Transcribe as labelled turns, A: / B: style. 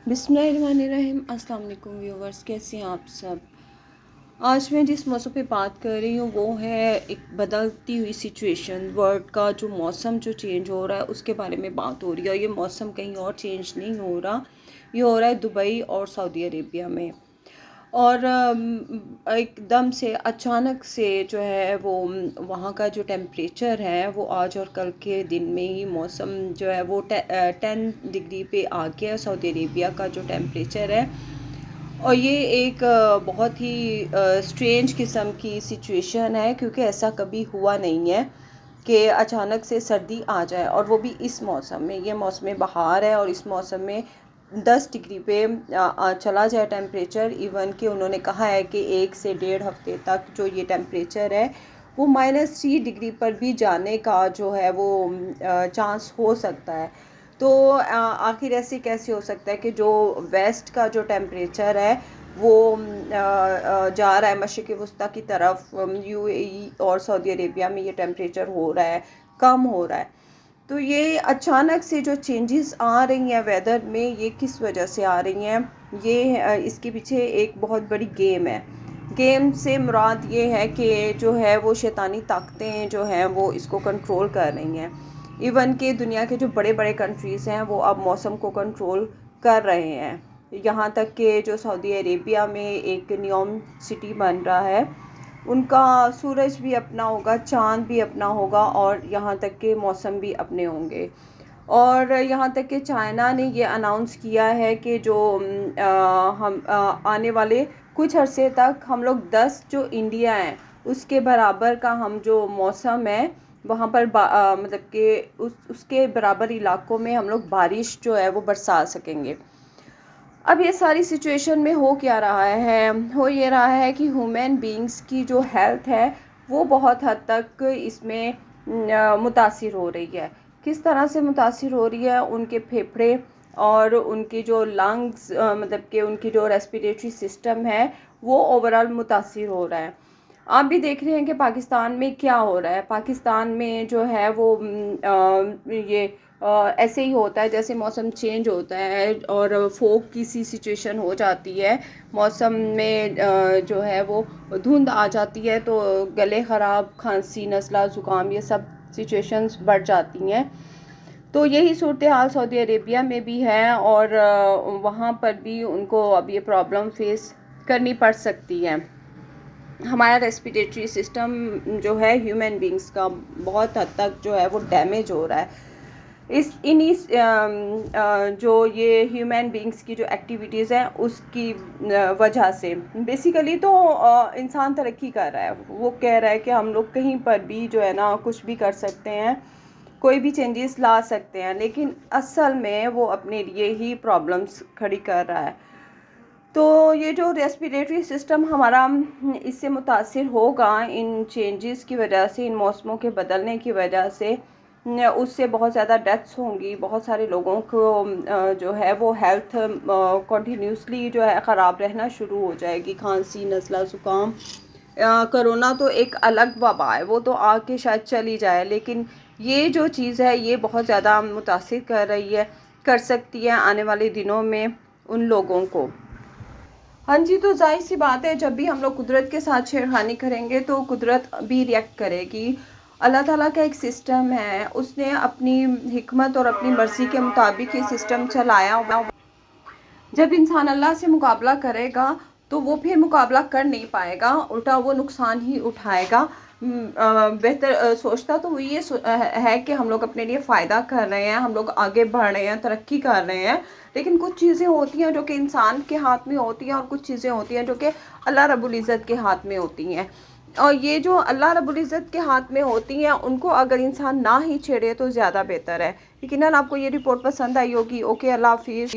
A: बिस्मिल्लाहिर्रहमानिर्रहीम। अस्सलाम वालेकुम व्यूवर्स, कैसे हैं आप सब। आज मैं जिस मौसम पे बात कर रही हूँ वो है एक बदलती हुई सिचुएशन, वर्ल्ड का जो मौसम जो चेंज हो रहा है उसके बारे में बात हो रही है। और ये मौसम कहीं और चेंज नहीं हो रहा, ये हो रहा है दुबई और सऊदी अरेबिया में। और एकदम से अचानक से जो है वो वहाँ का जो टेम्परेचर है वो आज और कल के दिन में ही मौसम जो है वो 10 डिग्री पे आ गया है सऊदी अरेबिया का जो टेम्परेचर है। और ये एक बहुत ही स्ट्रेंज किस्म की सिचुएशन है, क्योंकि ऐसा कभी हुआ नहीं है कि अचानक से सर्दी आ जाए, और वो भी इस मौसम में। ये मौसम बहार है और इस मौसम में 10 डिग्री पे चला जाए टेम्परेचर। इवन कि उन्होंने कहा है कि 1 से 1.5 हफ्ते तक जो ये टेम्परेचर है वो -3 डिग्री पर भी जाने का जो है वो चांस हो सकता है। तो आखिर ऐसे कैसे हो सकता है कि जो वेस्ट का जो टेम्परेचर है वो जा रहा है मशरिक़ वस्ता की तरफ, यूएई और सऊदी अरेबिया में ये टेम्परेचर हो रहा है, कम हो रहा है। तो ये अचानक से जो चेंजेस आ रही हैं वेदर में, ये किस वजह से आ रही हैं, ये इसके पीछे एक बहुत बड़ी गेम है। गेम से मुराद ये है कि जो है वो शैतानी ताकतें जो हैं वो इसको कंट्रोल कर रही हैं। इवन कि दुनिया के जो बड़े बड़े कंट्रीज़ हैं वो अब मौसम को कंट्रोल कर रहे हैं। यहाँ तक कि जो सऊदी अरेबिया में एक नियोम सिटी बन रहा है, उनका सूरज भी अपना होगा, चांद भी अपना होगा, और यहाँ तक के मौसम भी अपने होंगे। और यहाँ तक कि चाइना ने ये अनाउंस किया है कि जो हम आने वाले कुछ अरसे तक हम लोग 10 जो इंडिया हैं उसके बराबर का हम जो मौसम है वहाँ पर मतलब कि उसके बराबर इलाकों में हम लोग बारिश जो है वो बरसा सकेंगे। अब ये सारी सिचुएशन में हो क्या रहा है, हो ये रहा है कि ह्यूमन बीइंग्स की जो हेल्थ है वो बहुत हद तक इसमें मुतासिर हो रही है। किस तरह से मुतासिर हो रही है, उनके फेफड़े और उनकी जो लंग्स मतलब कि उनकी जो रेस्पिरेटरी सिस्टम है वो ओवरऑल मुतासिर हो रहा है। आप भी देख रहे हैं कि पाकिस्तान में क्या हो रहा है। पाकिस्तान में जो है वो ये ऐसे ही होता है जैसे मौसम चेंज होता है और फोग की सी सिचुएशन हो जाती है। मौसम में जो है वो धुंध आ जाती है तो गले ख़राब, खांसी, नज़ला, ज़ुकाम, ये सब सिचुएशंस बढ़ जाती हैं। तो यही सूरत हाल सऊदी अरेबिया में भी है, और वहाँ पर भी उनको अब ये प्रॉब्लम फेस करनी पड़ सकती है। हमारा रेस्पिरेटरी सिस्टम जो है ह्यूमन बींग्स का बहुत हद तक जो है वो डैमेज हो रहा है। इन्हीं जो ये ह्यूमन बींग्स की जो एक्टिविटीज़ हैं उसकी वजह से बेसिकली तो इंसान तरक्की कर रहा है। वो कह रहा है कि हम लोग कहीं पर भी जो है ना कुछ भी कर सकते हैं, कोई भी चेंजेस ला सकते हैं, लेकिन असल में वो अपने लिए ही प्रॉब्लम्स खड़ी कर रहा है। तो ये जो रेस्पिरेटरी सिस्टम हमारा इससे मुतासिर होगा इन चेंजेस की वजह से, इन मौसमों के बदलने की वजह से, उससे बहुत ज़्यादा डेथ्स होंगी। बहुत सारे लोगों को जो है वो हेल्थ कंटिन्यूसली जो है ख़राब रहना शुरू हो जाएगी। खांसी, नज़ला, ज़ुकाम, कोरोना तो एक अलग वबा है, वो तो आके शायद चली जाए, लेकिन ये जो चीज़ है ये बहुत ज़्यादा मुतासिर कर रही है, कर सकती है आने वाले दिनों में उन लोगों को। हाँ जी, तो जाहिर सी बात है जब भी हम लोग कुदरत के साथ छेड़खानी करेंगे तो कुदरत भी रिएक्ट करेगी। अल्लाह ताला का एक सिस्टम है, उसने अपनी हिकमत और अपनी मर्ज़ी के मुताबिक ये सिस्टम चलाया। जब इंसान अल्लाह से मुकाबला करेगा तो वो फिर मुकाबला कर नहीं पाएगा, उल्टा वो नुकसान ही उठाएगा। बेहतर सोचता तो वो ये है कि हम लोग अपने लिए फ़ायदा कर रहे हैं, हम लोग आगे बढ़ रहे हैं, तरक्की कर रहे हैं, लेकिन कुछ चीज़ें होती हैं जो कि इंसान के हाथ में होती हैं और कुछ चीज़ें होती हैं जो कि अल्लाह रब्बुल इज़्ज़त के हाथ में होती हैं। और ये जो अल्लाह रब्बुल इज़्ज़त के हाथ में होती हैं उनको अगर इंसान ना ही छेड़े तो ज़्यादा बेहतर है। यकीनन आपको ये रिपोर्ट पसंद आई होगी। ओके, अल्लाह हाफ़िज़।